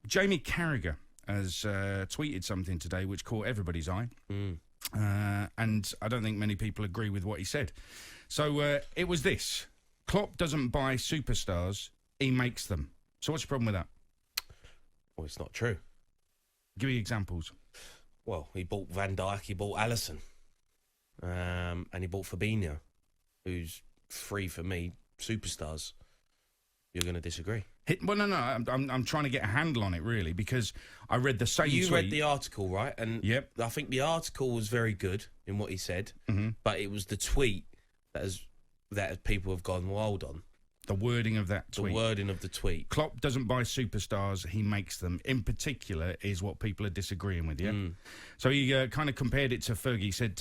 Jamie Carragher has tweeted something today which caught everybody's eye. And I don't think many people agree with what he said. So it was this. Klopp doesn't buy superstars, he makes them. So what's your problem with that? Well, it's not true. Give me examples. Well, he bought Van Dijk, he bought Alisson, and he bought Fabinho, who's three, for me, superstars. You're going to disagree. Well, no. I'm trying to get a handle on it, really, because I read the same tweet. You read the article, right? And yep. I think the article was very good in what he said, but it was the tweet that people have gone wild on. The wording of that tweet. The wording of the tweet. Klopp doesn't buy superstars, he makes them. In particular, is what people are disagreeing with, yeah? So he kind of compared it to Fergie. He said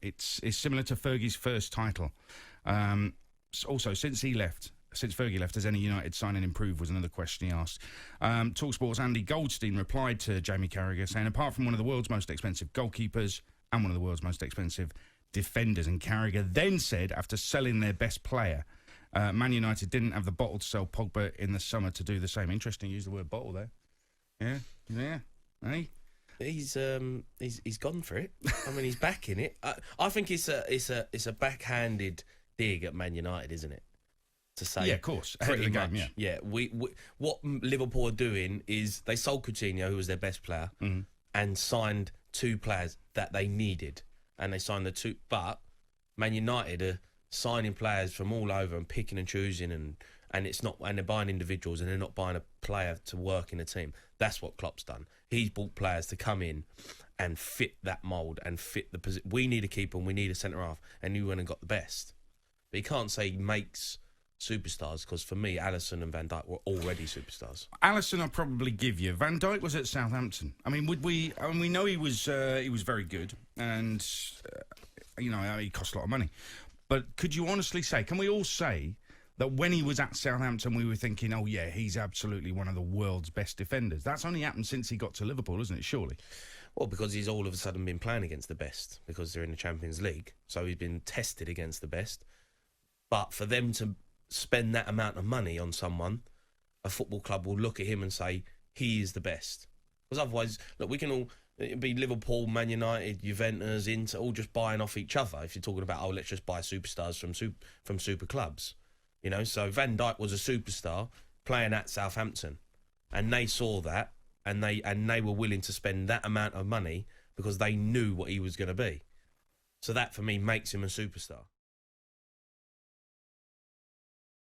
it's similar to Fergie's first title. Also, since Fergie left, has any United signing improved, was another question he asked. talkSPORT's Andy Goldstein replied to Jamie Carragher saying, apart from one of the world's most expensive goalkeepers and one of the world's most expensive defenders, and Carragher then said, after selling their best player, Man United didn't have the bottle to sell Pogba in the summer to do the same. Interesting, use the word bottle there. Yeah. Hey, he's gone for it. I mean, he's backing it. I think it's a backhanded dig at Man United, isn't it? To say, yeah, of course, ahead of the game, yeah. We what Liverpool are doing is they sold Coutinho, who was their best player, and signed two players that they needed, and they signed the two. But Man United are signing players from all over and picking and choosing, and it's not, and they're buying individuals, and they're not buying a player to work in a team. That's what Klopp's done. He's bought players to come in and fit that mould and fit the position. We need a keeper and we need a centre half, and you went and got the best. But you can't say he makes superstars, because for me, Alisson and Van Dijk were already superstars. Alisson, I'll probably give you. Van Dijk was at Southampton. I mean, we know he was very good, and he cost a lot of money. But could you honestly say, can we all say that when he was at Southampton, we were thinking, oh yeah, he's absolutely one of the world's best defenders? That's only happened since he got to Liverpool, isn't it? Surely. Well, because he's all of a sudden been playing against the best, because they're in the Champions League, so he's been tested against the best. But for them to spend that amount of money on someone, a football club will look at him and say he is the best. Because otherwise, look, we can all be Liverpool, Man United, Juventus, Inter, all just buying off each other. If you're talking about, let's just buy superstars from super clubs, So Van Dijk was a superstar playing at Southampton, and they saw that, and they were willing to spend that amount of money because they knew what he was going to be. So that for me makes him a superstar.